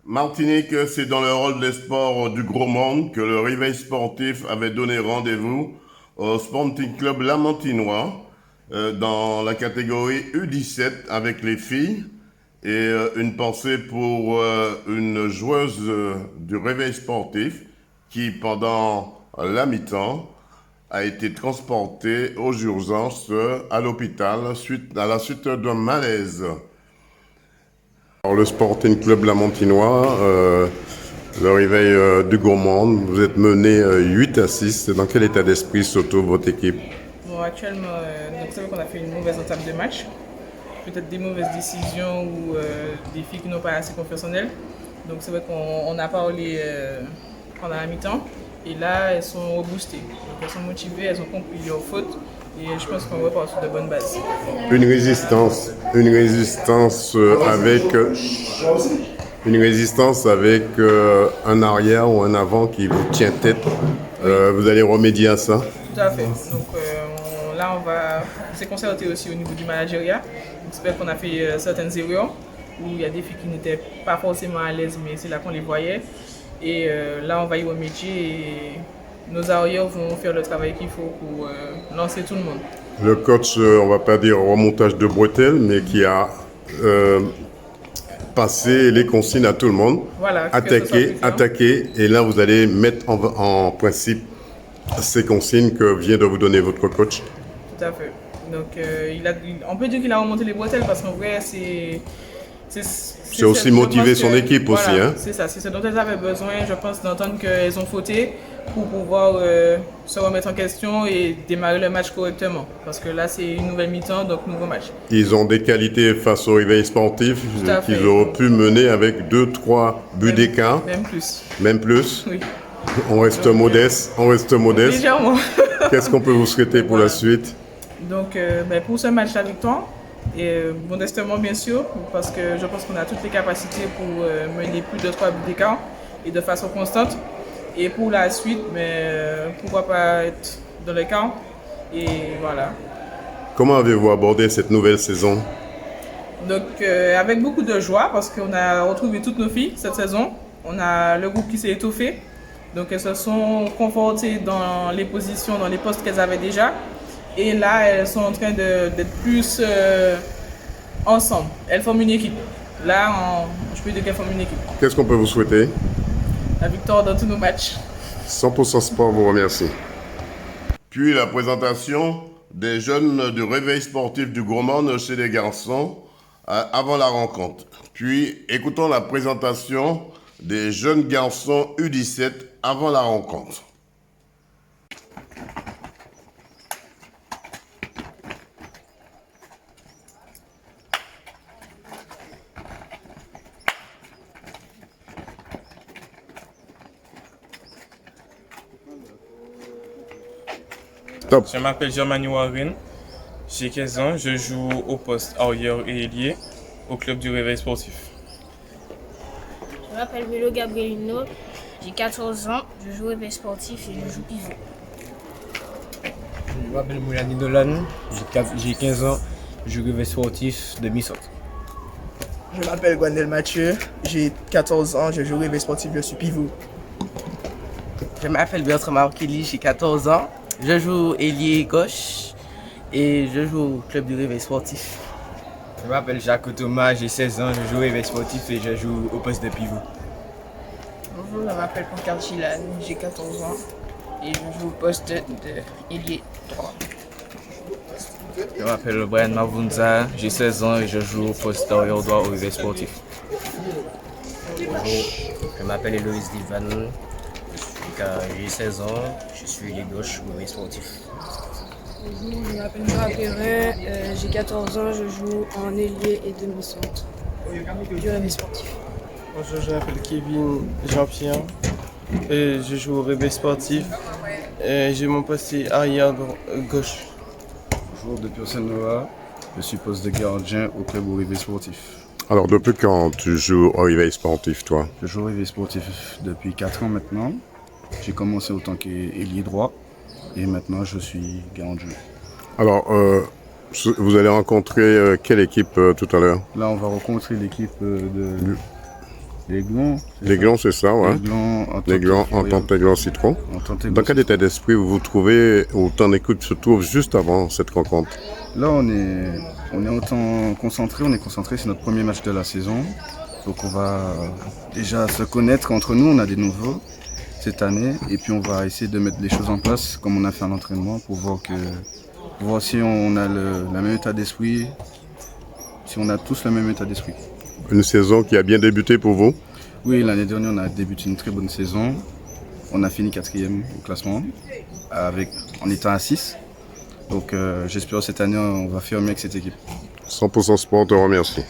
Martinique, c'est dans le rôle des sports du gros monde que le réveil sportif avait donné rendez-vous au Sporting Club Lamantinois dans la catégorie U17 avec les filles et une pensée pour une joueuse du réveil sportif qui, pendant la mi-temps, a été transportée aux urgences à l'hôpital à la suite d'un malaise. Alors, le Sporting Club Lamantinois, le réveil du gourmand, vous êtes mené 8-6. C'est dans quel état d'esprit se trouve votre équipe? Bon, actuellement, donc c'est vrai qu'on a fait une mauvaise entame de match. Peut-être des mauvaises décisions ou des filles qui n'ont pas assez confiance en elles. Donc c'est vrai qu'on a parlé pendant la mi-temps. Et là, elles sont reboostées. Donc elles sont motivées, elles ont compris leurs fautes. Et je pense qu'on repart sur de bonnes bases. Une résistance avec un arrière ou un avant qui vous tient tête. Oui. Vous allez remédier à ça? Tout à fait. Donc là, on s'est concerté aussi au niveau du managériat. J'espère qu'on a fait certaines erreurs où il y a des filles qui n'étaient pas forcément à l'aise, mais c'est là qu'on les voyait. Et là, on va y remédier et nos arrières vont faire le travail qu'il faut pour lancer tout le monde. Le coach, on va pas dire remontage de bretelles, mais qui a passé les consignes à tout le monde. Voilà, Attaquer. Et là, vous allez mettre en principe ces consignes que vient de vous donner votre coach. Tout à fait. Donc, on peut dire qu'il a remonté les bretelles parce qu'en vrai, c'est aussi motiver son équipe voilà, aussi. Hein? C'est ça, c'est ce dont elles avaient besoin, je pense, d'entendre qu'elles ont fauté pour pouvoir se remettre en question et démarrer le match correctement. Parce que là, c'est une nouvelle mi-temps, donc nouveau match. Ils ont des qualités face au réveil sportif qu'ils auraient pu mener avec 2-3 buts d'écart. Même plus. Même plus. Oui. On reste modeste. Légèrement. Qu'est-ce qu'on peut vous souhaiter pour la suite? Donc, pour ce match, la victoire. Et modestement, bien sûr, parce que je pense qu'on a toutes les capacités pour mener plus de 3 buts d'écart et de façon constante. Et pour la suite, pourquoi pas être dans le camp. Et voilà. Comment avez-vous abordé cette nouvelle saison? Donc, avec beaucoup de joie, parce qu'on a retrouvé toutes nos filles cette saison. On a le groupe qui s'est étoffé. Donc, elles se sont confortées dans les positions, dans les postes qu'elles avaient déjà. Et là, elles sont en train d'être plus ensemble. Elles forment une équipe. Là, je peux dire qu'elles forment une équipe. Qu'est-ce qu'on peut vous souhaiter? La victoire dans tous nos matchs. 100% Sport vous remercie. Puis la présentation des jeunes du réveil sportif du gourmand chez les garçons avant la rencontre. Puis écoutons la présentation des jeunes garçons U17 avant la rencontre. Top. Je m'appelle Germany Warren, j'ai 15 ans, je joue au poste arrière et ailier au club du réveil sportif. Je m'appelle Melo Gabrielino, j'ai 14 ans, je joue au réveil sportif et je joue pivot. Je m'appelle Moulani Dolan, j'ai 15 ans, je joue au réveil sportif de Missot. Je m'appelle Gwendel Mathieu, j'ai 14 ans, je joue au réveil sportif, je suis pivot. Je m'appelle Bertrand Marquelli, j'ai 14 ans. Je joue ailier gauche et je joue au club du réveil sportif. Je m'appelle Jacques Thomas, j'ai 16 ans, je joue au réveil sportif et je joue au poste de pivot. Bonjour, je m'appelle Pancart Gilane, j'ai 14 ans et je joue au poste de ailier droit. Je m'appelle Brian Mavunza, j'ai 16 ans et je joue au poste d'arrière droit au réveil sportif. Bonjour, je m'appelle Héloïse Divan. J'ai 16 ans, je suis ailier gauche au réveil sportif. Bonjour, je m'appelle Nora Perrin, j'ai 14 ans, je joue en ailier et demi-centre du réveil sportif. Bonjour, je m'appelle Kevin Jean-Pierre et je joue au réveil sportif. J'ai mon poste arrière gauche. Bonjour, depuis Océanoa, je suis poste de gardien au club au réveil sportif. Alors, depuis quand tu joues au réveil sportif, toi? Je joue au réveil sportif depuis 4 ans maintenant. J'ai commencé autant qu'ailier droit et maintenant je suis gardien. Alors, vous allez rencontrer quelle équipe tout à l'heure? Là, on va rencontrer l'équipe L'Aiglon. L'Aiglon, c'est ça, ouais. L'Aiglon en Aiglon Citron. Dans quel état d'esprit vous vous trouvez, au temps d'écoute se trouve juste avant cette rencontre? Là, on est autant concentré, c'est notre premier match de la saison. Donc on va déjà se connaître entre nous, on a des nouveaux cette année. Et puis on va essayer de mettre les choses en place comme on a fait un entraînement pour voir si on a le même état d'esprit, si on a tous le même état d'esprit. Une saison qui a bien débuté pour vous? Oui, l'année dernière, on a débuté une très bonne saison. On a fini 4e au classement, en étant à 6. Donc j'espère que cette année, on va faire mieux avec cette équipe. 100% Sport te remercie.